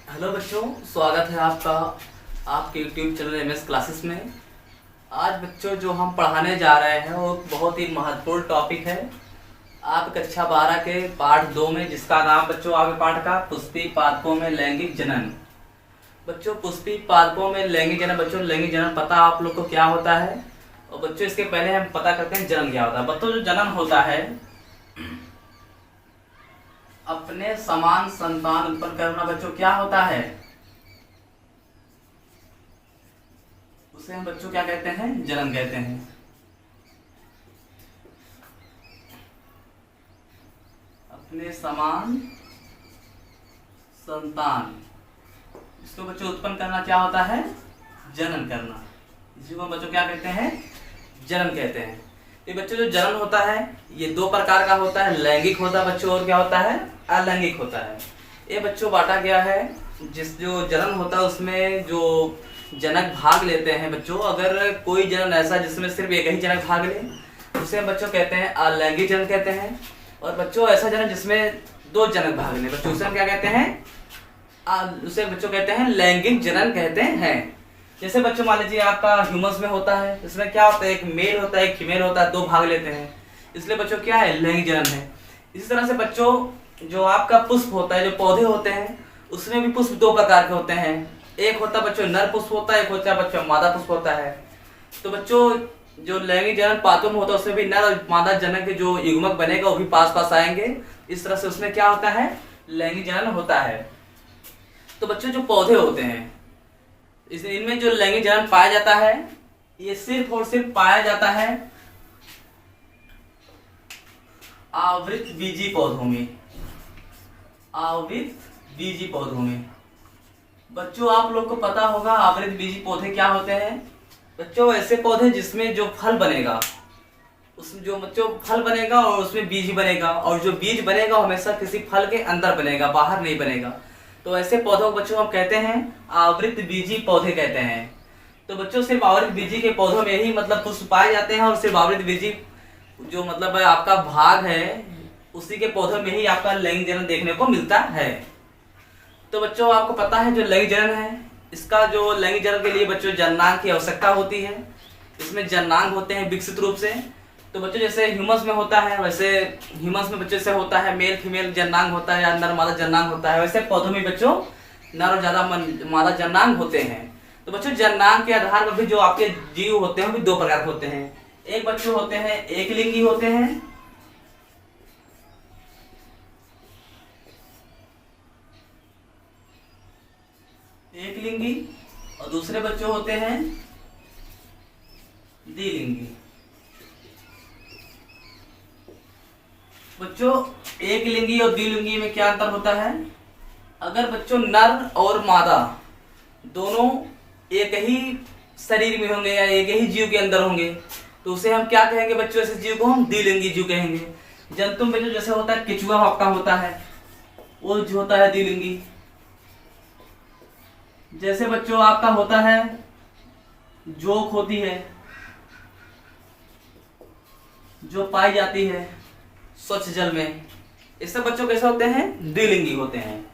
Hello बच्चों, स्वागत है आपका आपके यूट्यूब चैनल एमएस क्लासेस में। आज बच्चों जो हम पढ़ाने जा रहे हैं वो बहुत ही महत्वपूर्ण टॉपिक है। आप कक्षा 12 के पाठ 2 में, जिसका नाम बच्चों आपके पाठ का पुष्पी पादपों में लैंगिक जनन। बच्चों पुष्पी पादपों में लैंगिक जनन, बच्चों लैंगिक जनन पता आप लोग को क्या होता है? और बच्चों इसके पहले हम पता करते हैं जनन क्या होता है। बच्चों जो जनन होता है, अपने समान संतान उत्पन्न करना बच्चों क्या होता है? उसे हम बच्चों क्या कहते हैं? जनन कहते हैं। अपने समान संतान, इसको बच्चों उत्पन्न करना क्या होता है? जनन करना। इसी को बच्चों क्या कहते हैं? जनन कहते हैं। ये बच्चों जो जनन होता है ये दो प्रकार का होता है, लैंगिक होता है बच्चों और क्या होता है? अलैंगिक होता है। ये बच्चों बांटा गया है, जिस जो जनन होता है उसमें जो जनक भाग लेते हैं बच्चों, अगर कोई जनन ऐसा जिसमें सिर्फ एक ही जनक भाग ले, उसे हम बच्चों कहते हैं अलैंगिक जनन कहते हैं। और बच्चों ऐसा जनन जिसमें दो जनक भाग ले बच्चों, उसे हम क्या कहते हैं? उसे बच्चों कहते हैं लैंगिक जनन कहते हैं। जैसे बच्चों मान लीजिए आपका ह्यूमस में होता है, इसमें क्या होता है? एक मेल होता है एक फीमेल होता है, दो भाग लेते हैं, इसलिए बच्चों क्या है? लैंगिक जनन है। इसी तरह से बच्चों जो आपका पुष्प होता है, जो पौधे होते हैं, उसमें भी पुष्प दो प्रकार के होते हैं। एक होता है बच्चों नर पुष्प होता है, एक होता है बच्चों मादा पुष्प होता है। तो बच्चों जो लैंगिक जनन पादपों में होता है उसमें भी नर और मादा जनन के जो युग्मक बनेगा वो भी पास पास आएंगे। इस तरह से उसमें क्या होता है? लैंगिक जनन होता है। तो बच्चों जो पौधे होते हैं इनमें जो लैंगिक जनन पाया जाता है, ये सिर्फ और सिर्फ पाया जाता है आवृत बीजी पौधों में। आवृत बीजी पौधों में बच्चों आप लोग को पता होगा आवृत बीजी पौधे क्या होते हैं। बच्चों ऐसे पौधे जिसमें जो फल बनेगा, उसमें जो बच्चों फल बनेगा और उसमें बीज बनेगा, और जो बीज बनेगा हमेशा किसी फल के अंदर बनेगा, बाहर नहीं बनेगा। तो ऐसे पौधों को बच्चों हम कहते हैं आवृत बीजी पौधे कहते हैं। तो बच्चों सिर्फ आवृत बीजी के पौधों में ही मतलब पुष्प पाए जाते हैं, और सिर्फ आवृत बीजी जो मतलब आपका भाग है उसी के पौधों में ही आपका लैंगिक जनन देखने को मिलता है। तो बच्चों आपको पता है जो लैंगिक जनन है, इसका जो लैंगिक जनन के लिए बच्चों जननांग की आवश्यकता होती है। इसमें जननांग होते हैं विकसित रूप से। तो बच्चों जैसे ह्यूमस में होता है, वैसे ह्यूमस में बच्चों से होता है मेल फीमेल जननांग होता है, या नर मादा जननांग होता है। वैसे पौधों में बच्चों नर और ज्यादा मादा जननांग होते हैं। तो बच्चों जननांग के आधार पर भी जो आपके जीव होते हैं वो भी दो प्रकार के होते हैं। एक बच्चों होते हैं एक लिंगी होते हैं, एक लिंगी, और दूसरे बच्चों होते हैं द्विलिंगी। बच्चों एक लिंगी और द्विलिंगी में क्या अंतर होता है? अगर बच्चों नर और मादा दोनों एक ही शरीर में होंगे या एक ही जीव के अंदर होंगे तो उसे हम क्या कहेंगे बच्चों? ऐसे जीव को हम द्विलिंगी जीव कहेंगे। जंतु में जो जैसे होता है केचुआ आपका होता है, वो जो होता है द्विलिंगी। जैसे बच्चों आपका होता है जोंक होती है, जो पाई जाती है स्वच्छ जल में, इससे बच्चों कैसे होते हैं? द्विलिंगी होते हैं।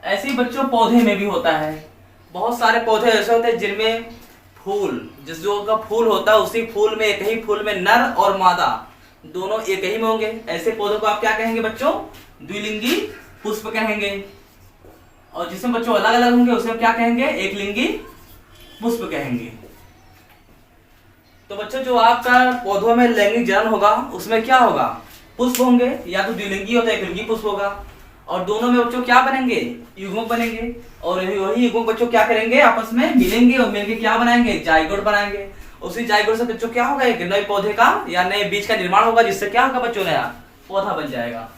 ऐसे ही बच्चों पौधे में भी होता है। बहुत सारे पौधे ऐसे होते हैं जिनमें फूल, जिस जो का फूल होता है उसी फूल में, एक ही फूल में नर और मादा दोनों एक ही में होंगे। ऐसे पौधों को आप क्या कहेंगे बच्चों? द्विलिंगी पुष्प कहेंगे। और जिसमें बच्चों अलग अलग होंगे उसे हम क्या कहेंगे? एक लिंगी पुष्प कहेंगे। तो बच्चों जो आपका पौधों में लैंगिक जनन होगा उसमें क्या होगा? पुष्प होंगे, या तो द्विलिंगी होता है एक लिंगी पुष्प होगा, और दोनों में बच्चों क्या बनेंगे? युग्मक बनेंगे। और वही युग्मक बच्चों क्या करेंगे? आपस में मिलेंगे और मिलकर क्या बनाएंगे? जाइगोट बनाएंगे। उसी जाइगोट से बच्चों क्या होगा? एक नए पौधे का या नए बीज का निर्माण होगा, जिससे क्या होगा बच्चों? नया पौधा बन जाएगा।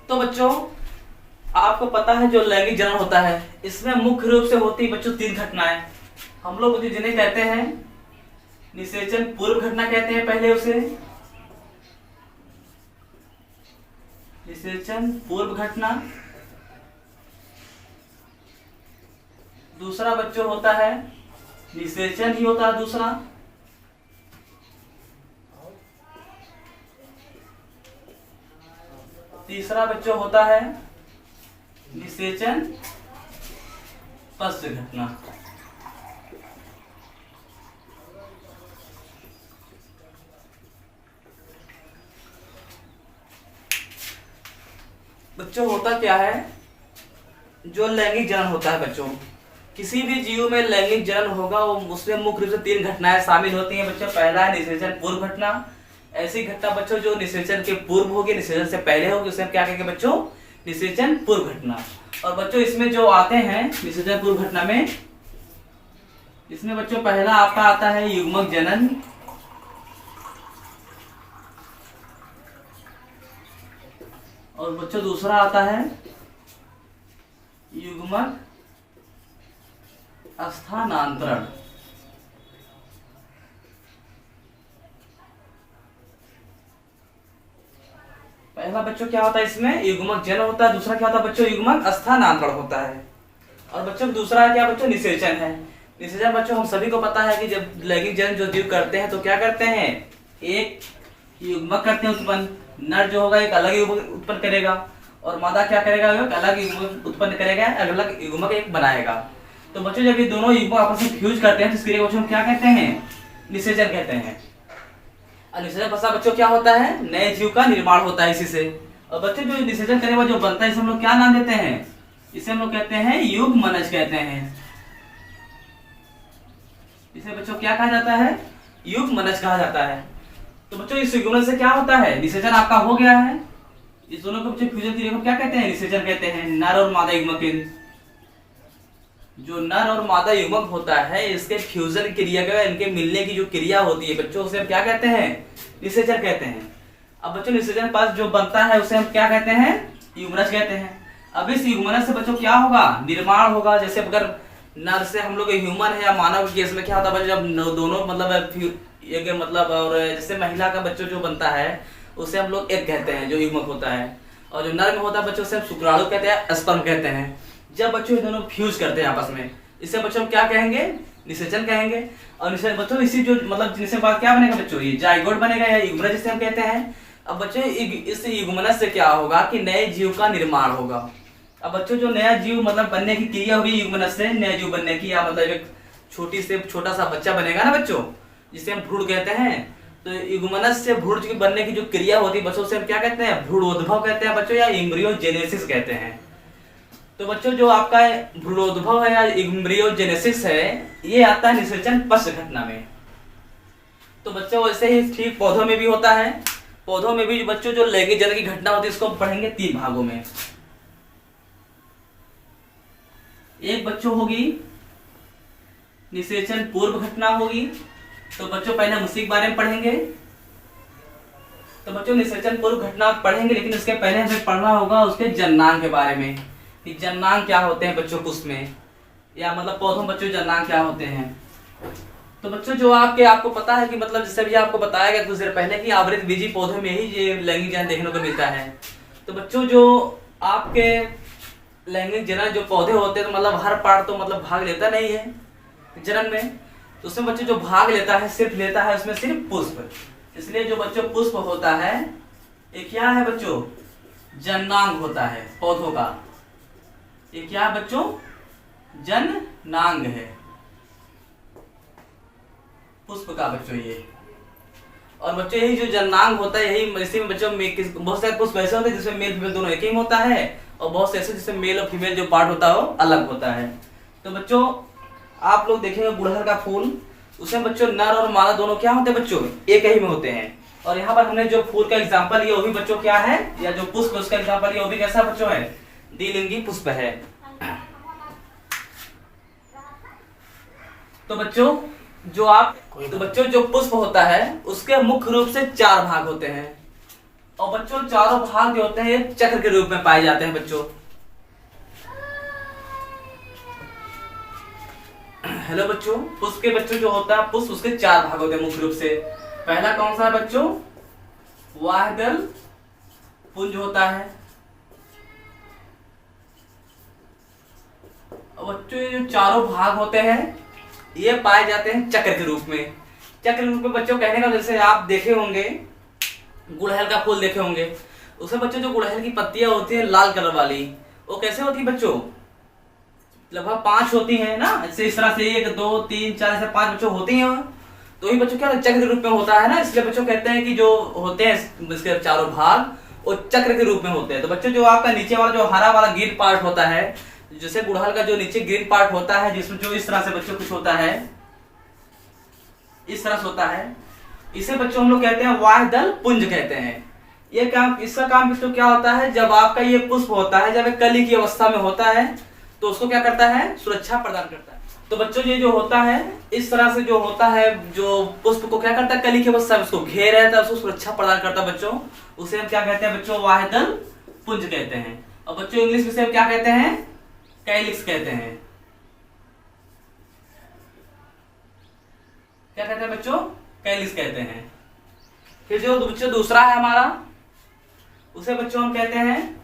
तो बच्चों आपको पता है जो लैंगिक जनन होता है इसमें मुख्य रूप से होती है बच्चों तीन घटनाएं। हम लोग जिन्हें कहते हैं निषेचन पूर्व घटना कहते हैं। पहले उसे निषेचन पूर्व घटना। दूसरा बच्चों होता है निषेचन ही होता है दूसरा। तीसरा बच्चों होता है निषेचन पश्च घटना। बच्चों होता क्या है, जो लैंगिक जनन होता है बच्चों, किसी भी जीव में लैंगिक जनन होगा वो उसमें मुख्य रूप से 3 घटनाएं शामिल होती हैं बच्चों। पहला है निषेचन पूर्व घटना, ऐसी घटना बच्चों जो निषेचन के पूर्व होगी, निषेचन से पहले होगी, उसे हम क्या कहेंगे बच्चों, निषेचन पूर्व घटना। और बच्चों इसमें जो आते हैं निषेचन पूर्व घटना में, इसमें बच्चों पहला आपका आता है युग्मक जनन, और बच्चों दूसरा आता है युग्मक स्थानांतरण। पहला बच्चों क्या होता है, इसमें युग्मक जनन होता है, दूसरा क्या होता है बच्चों, युग्मक स्थानांतरण होता है। और बच्चों दूसरा क्या बच्चों, निषेचन है। निषेचन बच्चों हम सभी को पता है कि जब लैंगिक जनन जो जीव करते हैं तो क्या करते हैं, एक युग्मक करते हैं उत्पन्न, नर जो होगा एक अलग युग्मक उत्पन्न करेगा और मादा क्या करेगा, एक अलग युग्मक उत्पन्न करेगा, अलग युग्मक एक बनाएगा। तो बच्चों जब ये दोनों युग्मक आपस में फ्यूज करते हैं तो इसके लिए बच्चों क्या कहते हैं, निषेचन कहते हैं। और निषेचन पश्चात बच्चों क्या होता है, नए जीव का निर्माण होता है इसी से। और बच्चों जो निषेचन करने वाला जो बनता है इसे हम लोग क्या नाम देते हैं, इसे हम लोग कहते हैं युग्मनज कहते हैं। इसे बच्चों क्या कहा जाता है, युग्मनज कहा जाता है। तो बच्चों इस युग्मनज से क्या होता है, निषेचन आपका हो गया है, इस दोनों को बच्चों फ्यूजन क्रिया को क्या कहते हैं, निषेचन कहते हैं। नर और मादा युग्मक, जो नर और मादा युग्मक होता है इसके फ्यूजन क्रिया का, इनके मिलने की जो क्रिया होती है बच्चों उसे हम क्या कहते हैं, निषेचन कहते हैं। अब बच्चों निषेचन पास जो बनता है उसे हम क्या कहते हैं, युग्मनज कहते हैं। अब इस युग्मनज से बच्चों क्या होगा, निर्माण होगा। जैसे अगर नर से हम लोग ह्यूमन है या मानव के केस में क्या होता है, जब दोनों मतलब एक मतलब, और जैसे महिला का बच्चों जो बनता है उसे हम लोग एक कहते हैं जो युग्मक होता है, और जो नर में होता है बच्चों से हम शुक्राणु कहते हैं, स्पर्म कहते हैं। जब बच्चों ये दोनों फ्यूज करते हैं आपस में, इसे बच्चों हम क्या कहेंगे, निषेचन कहेंगे। और निषेचन बच्चों इसी जो मतलब जिनसे बाद क्या बनेगा बच्चों, ये जाइगोट बनेगा या युग्मनज जिसे हम कहते हैं। अब बच्चों इस युग्मनज से क्या होगा कि नए जीव का निर्माण होगा। अब बच्चों जो नया जीव मतलब बनने की क्रिया होगी युग्मनज से, नया जीव बनने की, या मतलब एक छोटी से छोटा सा बच्चा बनेगा ना बच्चों, जिसे हम भ्रूण कहते हैं। तो युग्मनज से भ्रूण की बनने की जो क्रिया होती है बच्चों से हम क्या कहते हैं, भ्रूणोद्भव कहते हैं बच्चों, या एम्ब्रियोजेनेसिस कहते हैं। तो बच्चों जो आपका भ्रूणोद्भव है या एम्ब्रियोजेनेसिस है, ये आता है निषेचन पश्च घटना में। तो बच्चों वैसे ही ठीक पौधों में भी होता है। पौधों में भी बच्चों जो लैंगिक जनन की घटना होती है इसको पढ़ेंगे 3 भागों में। एक बच्चों होगी निषेचन पूर्व घटना होगी, तो बच्चों पहले हम उसी के बारे में पढ़ेंगे। तो बच्चों निषेचन पूर्व घटना पढ़ेंगे, लेकिन उसके पहले हमें पढ़ना होगा उसके जननांग के बारे में, कि जननांग क्या होते हैं बच्चों पुष्प में, या मतलब पौधों बच्चों जननांग क्या होते हैं। तो बच्चों जो आपको पता है कि मतलब जैसे भी आपको बताया गया कुछ देर पहले कि आवृत बीजी पौधे में ही ये लैंगिक जनन देखने को मिलता है। तो बच्चों जो आपके लैंगिक जनन जो पौधे होते हैं तो मतलब हर पार्ट तो मतलब भाग लेता नहीं है जनन में, तो उसमें बच्चों जो भाग लेता है सिर्फ लेता है उसमें सिर्फ पुष्प। इसलिए जो बच्चों पुष्प होता है ये क्या है बच्चों, जननांग होता है पौधों का। ये क्या है बच्चों, जननांग है पुष्प का बच्चों ये। और बच्चों यही जो जननांग होता है यही इसी में बच्चों बहुत सारे पुष्प ऐसे होते हैं जिसमें मेल फीमेल दोनों एक ही होता है, और बहुत से ऐसे जिसमें मेल और फीमेल जो पार्ट होता है वो अलग होता है। तो बच्चों आप लोग देखेंगे गुड़हल का फूल, उसमें बच्चों नर और मादा दोनों क्या होते हैं बच्चों, एक ही में होते हैं। और यहाँ पर हमने जो फूल का एग्जांपल लिया वो भी बच्चों क्या है, या जो पुष्प उसका एग्जांपल लिया वो भी कैसा बच्चों है, द्विलिंगी पुष्प है। तो बच्चों जो पुष्प होता है उसके मुख्य रूप से 4 भाग होते हैं, और बच्चों चारों भाग जो होते हैं चक्र के रूप में पाए जाते हैं बच्चों। हेलो बच्चों, पुष्प के बच्चों जो होता है पुष्प उसके 4 भाग होते हैं मुख्य रूप से। पहला कौन सा है बच्चों, वाहदल पुंज होता है। और बच्चों ये जो चारों भाग होते हैं ये पाए जाते हैं चक्र के रूप में। चक्र के रूप में बच्चों कहने का जैसे आप देखे होंगे गुड़हल का फूल देखे होंगे, उसमें बच्चों जो गुड़हल की पत्तियां होती हैं लाल कलर वाली, वो कैसे होती है बच्चों, लगभग 5 होती हैं ना, ऐसे इस तरह से 1 2 3 4 ऐसे 5 बच्चों होती हैं। तो ये बच्चों क्या चक्र के रूप में होता है ना, इसलिए बच्चों कहते हैं कि जो होते हैं इसके चारों भाग वो चक्र के रूप में होते हैं। तो बच्चों जो आपका नीचे वाला जो हरा वाला ग्रीन पार्ट होता है, जैसे गुड़हल का जो नीचे ग्रीन पार्ट होता है, जिसमें जो इस तरह से बच्चों कुछ होता है, इस तरह से होता है, इसे बच्चों हम लोग कहते हैं वाह्यदल पुंज कहते हैं। ये काम, इसका काम बच्चों क्या होता है, जब आपका ये पुष्प होता है, जब एक कली की अवस्था में होता है तो उसको क्या करता है, सुरक्षा प्रदान करता है। तो बच्चों ये जो होता है इस तरह से जो होता है, जो पुष्प को क्या करता है, कली की अवस्था में उसको घेर रहता है, उसको सुरक्षा प्रदान करता है बच्चों, उसे हम क्या कहते हैं बच्चों, वाह्यदल पुंज कहते हैं। और बच्चों इंग्लिश में से हम क्या कहते हैं, कैलिक्स कहते हैं। क्या कहते हैं बच्चों, कैलिक्स कहते हैं। फिर जो बच्चों दूसरा है हमारा, उसे बच्चों हम कहते हैं,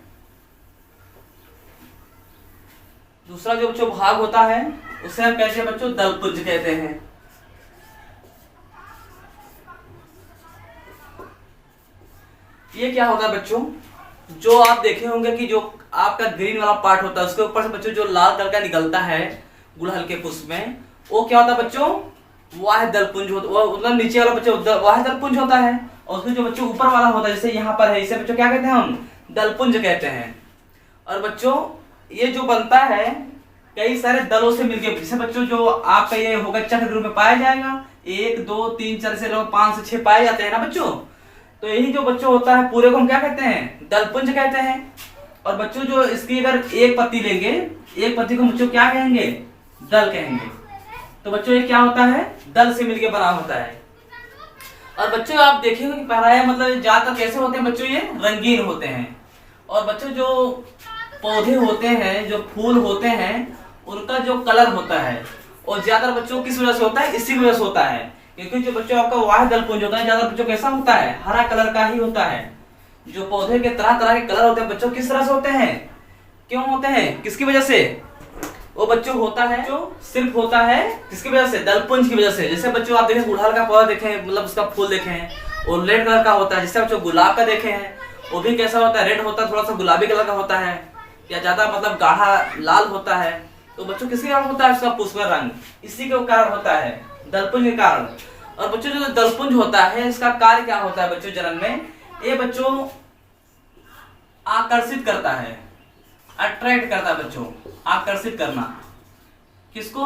दूसरा जो बच्चों भाग होता है उसे हम कहते हैं बच्चों दलपुंज कहते हैं। ये क्या होता है बच्चों, जो आप देखे होंगे कि जो आपका ग्रीन वाला पार्ट होता है उसके ऊपर से बच्चों जो लाल कलर का निकलता है गुड़हल के पुष्प में, वो क्या होता है बच्चों, वाह्यदल पुंज होता है। मतलब नीचे वाला बच्चों वाह्यदल पुंज होता है, और उसके जो बच्चों ऊपर वाला होता है जैसे यहाँ पर है, इसे बच्चों क्या कहते हैं, हम दलपुंज कहते हैं। और बच्चों ये जो बनता है कई सारे दलों से मिलकर, जैसे बच्चों जो आपका ये होगा चक्र रूप में पाया जाएगा, 1 2 3 4 से लोग 5 से 6 पाए जाते हैं ना बच्चों। तो यही जो बच्चों होता है पूरे को हम क्या कहते हैं, दलपुंज कहते हैं। और बच्चों जो इसकी अगर एक पत्ती लेंगे, एक पत्ती को बच्चों क्या कहेंगे, दल कहेंगे। तो बच्चों ये क्या होता है, दल से मिलकर बना होता है। और बच्चों आप देखेंगे कि पहराया मतलब ज्यादातर कैसे होते हैं बच्चों, ये रंगीन होते हैं। और बच्चों जो पौधे होते हैं, जो फूल होते हैं, उनका जो कलर होता है और ज्यादातर बच्चों किस वजह से होता है, इसी वजह से होता है, क्योंकि जो बच्चों आपका वाह्यदल पुंज होता है ज्यादा बच्चों कैसा होता है, हरा कलर का ही होता है। जो पौधे के तरह तरह के कलर होते हैं बच्चों किस तरह से होते हैं, क्यों होते हैं, किसकी वजह से, वो बच्चों होता है जो सिर्फ होता है किसकी वजह से, दलपुंज की वजह से। जैसे बच्चों आप देखें गुड़हल का पौधा देखें, मतलब उसका फूल देखें और रेड कलर का होता है। जैसे बच्चों गुलाब का देखे हैं, वो भी कैसा होता है, रेड होता है, थोड़ा सा गुलाबी कलर का होता है, या ज्यादा मतलब गाढ़ा लाल होता है। तो बच्चों किसके कारण होता है, उसका पुष्प रंग इसी के कारण होता है, दलपुंज के कारण। और बच्चों जो दलपुंज होता है इसका कार्य क्या होता है बच्चों जन्म में, ये बच्चों आकर्षित करता है, अट्रैक्ट करता है बच्चों, आकर्षित करना किसको,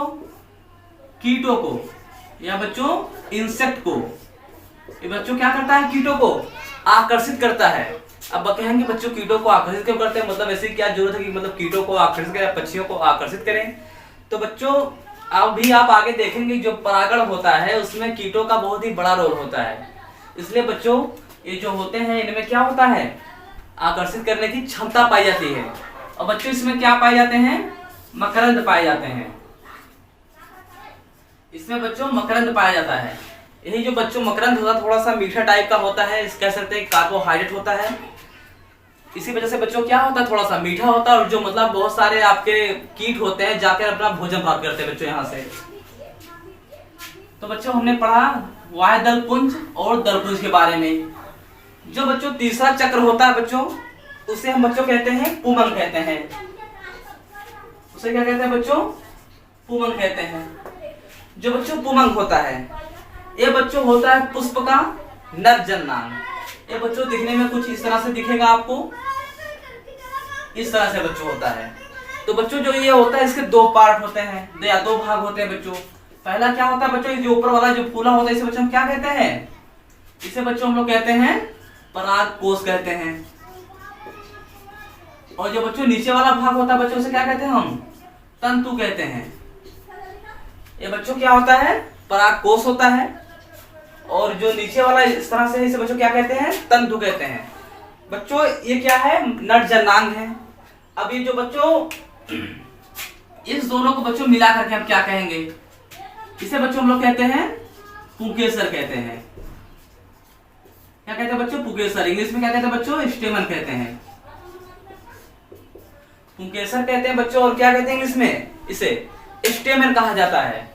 कीटों को या बच्चों इंसेक्ट को। ये बच्चों क्या करता है, कीटों को आकर्षित करता है। अब कहेंगे बच्चों कीटों को आकर्षित क्यों करते हैं, मतलब ऐसी क्या जरूरत है कि मतलब कीटों को आकर्षित करें, पक्षियों को आकर्षित करें। तो बच्चों अभी आप आगे देखेंगे जो परागण होता है उसमें कीटों का बहुत ही बड़ा रोल होता है। इसलिए बच्चों ये जो होते हैं इनमें क्या होता है, आकर्षित करने की क्षमता पाई जाती है। और बच्चों इसमें क्या पाए जाते हैं, मकरंद पाए जाते हैं। इसमें बच्चों मकरंद पाया जाता है। यही जो बच्चों मकरंद होता है थोड़ा सा मीठा टाइप का होता है, इस कह सकते हैं कार्बोहाइड्रेट होता है। इसी वजह से बच्चों क्या होता है, थोड़ा सा मीठा होता है। और जो मतलब बहुत सारे आपके कीट होते हैं जाकर अपना भोजन प्राप्त करते हैं बच्चों यहाँ से। तो बच्चों हमने पढ़ा वाह्यदल पुंज और दलपुंज के बारे में। जो बच्चों तीसरा चक्र होता है बच्चों उसे हम बच्चों कहते हैं पुमंग कहते हैं। उसे क्या कहते हैं बच्चों, पुमंग कहते हैं। जो बच्चों पुमंग होता है ये बच्चों होता है पुष्प का नर जननांग। ये बच्चों दिखने में कुछ इस तरह से दिखेगा आपको, इस तरह से बच्चों होता है। तो बच्चों जो ये होता है इसके 2 पार्ट होते हैं, या 2 भाग होते हैं बच्चों। पहला क्या होता है बच्चों, जो ऊपर वाला जो फूला होता है इसे बच्चों हम क्या कहते हैं, इसे बच्चों हम लोग कहते हैं परागकोश कहते हैं। और जो बच्चों नीचे वाला भाग होता है बच्चों उसे क्या कहते हैं हम, तंतु कहते हैं। ये बच्चों क्या होता है, परागकोश होता है। और जो नीचे वाला इस तरह से इसे बच्चों क्या कहते हैं, तंतु कहते हैं। बच्चों ये क्या है, नर जननांग है। अब ये जो बच्चों इस दोनों को बच्चों मिला करके हम क्या कहेंगे, इसे बच्चों हम लोग कहते हैं पुंकेसर कहते हैं। क्या कहते हैं बच्चों, पुंकेसर। इंग्लिश में क्या कहते हैं बच्चों, स्टेमन कहते हैं। पुंकेसर कहते हैं बच्चों, और क्या कहते हैं इंग्लिश में, इसे स्टेमन कहा जाता है।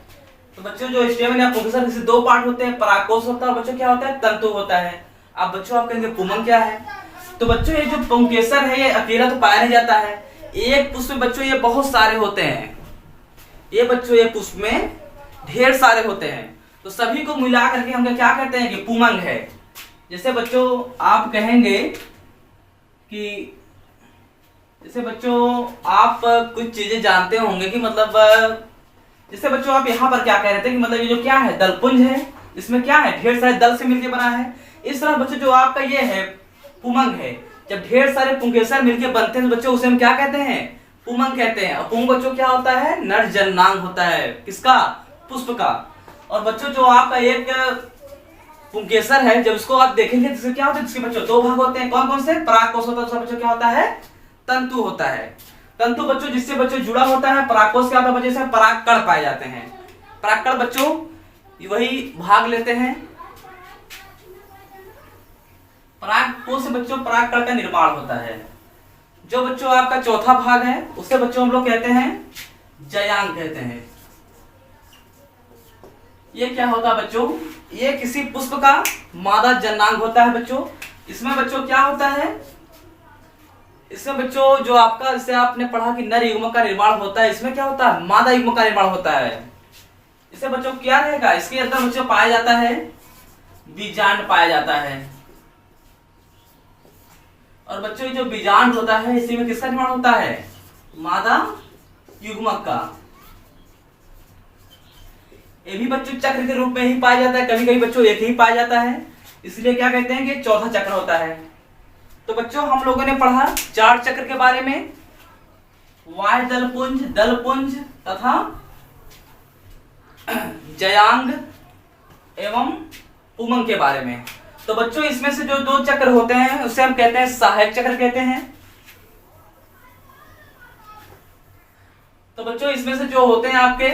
तो बच्चों जो स्टेमन या पुंकेसर इसे 2 पार्ट होते हैं, परागकोश होता है और बच्चों क्या होता है, तंतु होता है। अब बच्चों आप कहेंगे पुमंग क्या है। तो बच्चों ये जो पुंकेसर है ये अकेला तो पाया नहीं जाता है, एक पुष्प में बच्चों ये बहुत सारे होते हैं। ये बच्चों ये पुष्प में ढेर सारे होते हैं, तो सभी को मिला करके हम क्या कहते हैं कि पुमंग है। जैसे बच्चों आप कहेंगे कि जैसे बच्चों आप कुछ चीजें जानते होंगे कि मतलब जैसे बच्चों आप यहाँ पर क्या कह रहे थे कि मतलब ये जो क्या है दलपुंज है, इसमें क्या है ढेर सारे दल से मिलकर बना है। इस तरह बच्चों जो आपका ये है पुमंग है, जब ढेर सारे पुंकेसर मिलकर बनते हैं तो बच्चों उसे हम क्या कहते हैं पुमंग कहते हैं। और पुंग बच्चों क्या होता है नर जननांग होता है, किसका पुष्प का। और बच्चों जो आपका एक पुंकेसर है जब इसको आप देखेंगे तो क्या होता है, इसके बच्चों दो भाग होते हैं, कौन कौन से, परागकोश होता है, दूसरा बच्चों क्या होता है तंतु होता है। तंतु बच्चों जिससे बच्चों जुड़ा होता है, परागकोश क्या होता है बच्चों से परागकण पाए जाते हैं। परागकण बच्चों वही भाग लेते हैं, परागकोश से बच्चों परागकण का निर्माण होता है। जो बच्चों आपका चौथा भाग है उसे बच्चों हम लोग कहते हैं जयांग कहते हैं। ये क्या होता है बच्चों, ये किसी पुष्प का मादा जननांग होता है बच्चों। इसमें बच्चों क्या होता है, इसमें बच्चों जो आपका जैसे आपने पढ़ा कि नर युग्मक का निर्माण होता है, इसमें क्या होता है मादा युग्मक का निर्माण होता है। इसे बच्चों क्या रहेगा, इसके अंदर बच्चों पाया जाता है बीजांड पाया जाता है। और बच्चों जो बीजांड होता है इसी में किसका निर्माण होता है मादा युग्मक का। ये भी बच्चों चक्र के रूप में ही पाया जाता है, कभी कभी बच्चों एक ही पाया जाता है, इसलिए क्या कहते हैं कि चौथा चक्र होता है। तो बच्चों हम लोगों ने पढ़ा चार चक्र के बारे में, वाय दलपुंज, दलपुंज तथा जयांग एवं पुमंग के बारे में। तो बच्चों इसमें से जो दो चक्र होते हैं उसे हम कहते हैं सहायक चक्र कहते हैं। तो बच्चों इसमें से जो होते हैं आपके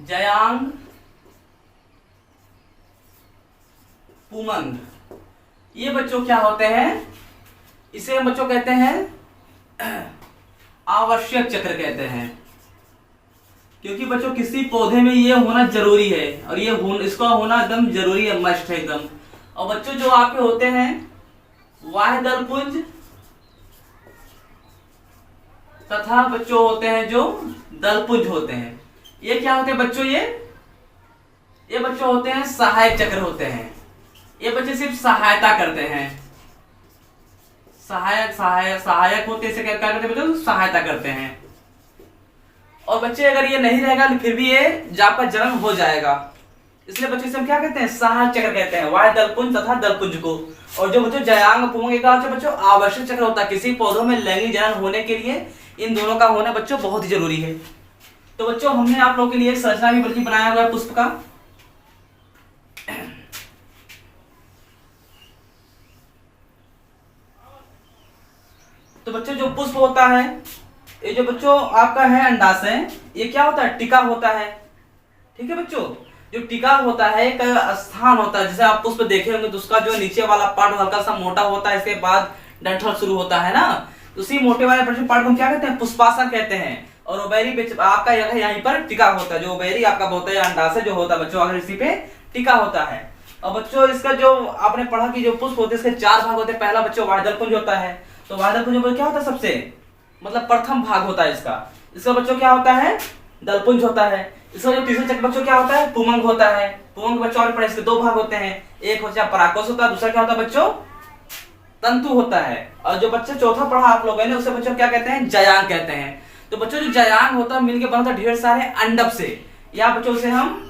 जयांग पुमंग, ये बच्चों क्या होते हैं, इसे हम बच्चों कहते हैं आवश्यक चक्र कहते हैं, क्योंकि बच्चों किसी पौधे में ये होना जरूरी है और ये इसका होना एकदम जरूरी है, मस्ट है एकदम। और बच्चों जो आपके होते हैं वाह दलपुंज तथा बच्चों होते हैं जो दलपुंज होते हैं, ये क्या होते हैं बच्चों, ये बच्चों होते हैं सहायक चक्र होते हैं। ये बच्चे सिर्फ सहायता करते हैं, सहायक होते हैं, इसे क्या करते हैं बच्चों सहायता करते हैं। और बच्चे अगर ये नहीं रहेगा फिर भी ये आपका जन्म हो जाएगा, इसलिए बच्चे से हम क्या कहते हैं सहायक चक्र कहते हैं, वाह दलपुंज तथा दलपुंज को। और जो बच्चों जयांग पुमंग का बच्चों आवश्यक चक्र होता है, किसी पौधों में लैंगिक जनन होने के लिए इन दोनों का होना बच्चों बहुत ही जरूरी है। तो बच्चों हमने आप लोगों के लिए एक संरचना भी बल्कि बनाया हुआ है पुष्प का। तो बच्चों जो पुष्प होता है, ये जो बच्चों आपका है अंडाशय, ये क्या होता है टिका होता है, ठीक है बच्चों। जो टिका होता है एक स्थान होता है, जैसे आप पुष्प देखे होंगे तो उसका जो नीचे वाला पार्ट हल्का सा मोटा होता है, इसके बाद डंठल शुरू होता है ना, तो उसी मोटे वाले पार्ट को हम क्या कहते हैं पुष्पासन कहते हैं। और ओबेरी आपका यहीं पर टिका होता है, जो ओबेरी आपका होता है अंडाशय जो होता है बच्चों अगर इसी पे टिका होता है। और बच्चों इसका जो आपने पढ़ा कि जो पुष्प होते हैं इसके चार भाग होते हैं। पहला बच्चों वायदलपुंज होता है, तो वायदलपुंज क्या होता है सबसे मतलब प्रथम भाग होता है इसका बच्चों क्या होता है दलपुंज होता है। इसका जो तीसरा चक्र बच्चों क्या होता है पुमंग होता है। पुमंग बच्चों और पढ़े इसके दो भाग होते हैं, एक होता है परागकोश होता है, दूसरा क्या होता है बच्चों तंतु होता है। और जो बच्चे चौथा पढ़ा आप लोगों ने उसे बच्चों क्या कहते हैं जयांग कहते हैं। तो बच्चों जो जयांग होता है मिलके बनता है ढेर सारे अंडप से, या बच्चों से हम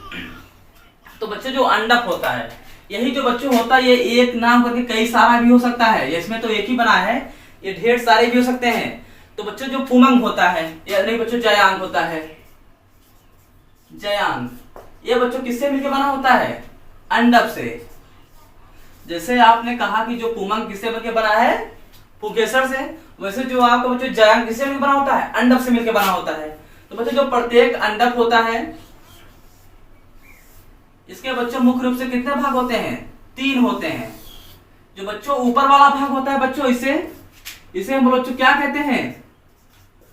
तो बच्चों जो अंडप होता है यही जो बच्चों होता है, ये एक नाम करके कई सारा भी हो सकता है, इसमें तो एक ही बना है, ये ढेर सारे भी हो सकते हैं। तो बच्चों जो पुमंग होता है या नहीं बच्चों जयांग होता है, जयांग ये बच्चों किससे मिलकर बना होता है अंडप से। जैसे आपने कहा कि जो पुमंग किससे मिलकर बना है पुंकेसर से, वैसे जो आपका बच्चों जयांग किससे मिलकर बना होता है अंडप से मिलकर बना होता है। तो बच्चों जो प्रत्येक अंडप होता है इसके बच्चों मुख्य रूप से कितने भाग होते हैं तीन होते हैं। जो बच्चों ऊपर वाला भाग होता है बच्चों इसे हम बच्चों क्या कहते हैं,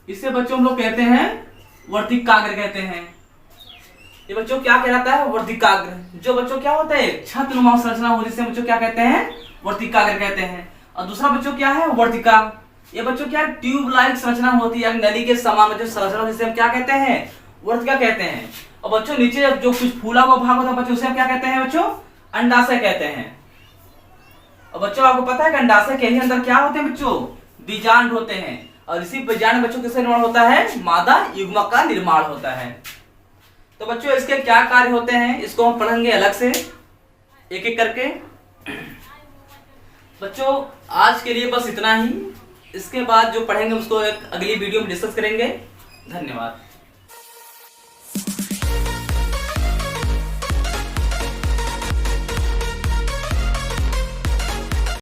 इसे बच्चों हम लोग कहते हैं वर्तिकाग्र कहते हैं। ये बच्चों क्या कहलाता है वर्तिकाग्र। जो बच्चों क्या होता है छत्रनुमा संरचना होती है बच्चों क्या कहते हैं वर्तिकाग्र कहते हैं। और दूसरा बच्चों क्या है वर्तिका। ये बच्चों क्या ट्यूब लाइक संरचना होती है नली के समान बच्चों संरचना जिसे हम क्या कहते हैं वर्तिका कहते हैं। और बच्चों नीचे जो कुछ फूला हुआ भाग होता है बच्चों उसे हम क्या कहते हैं बच्चों अंडाशय कहते हैं। और बच्चों आपको पता है कि अंडाशय के ही अंदर क्या होते हैं बच्चों बीजांड होते हैं। और इसी बीजांड बच्चों किससे निर्माण होता है मादा युग्मक का निर्माण होता है। तो बच्चों इसके क्या कार्य होते हैं इसको हम पढ़ेंगे अलग से एक एक करके। बच्चों आज के लिए बस इतना ही। इसके बाद जो पढ़ेंगे उसको एक अगली वीडियो में डिस्कस करेंगे। धन्यवाद।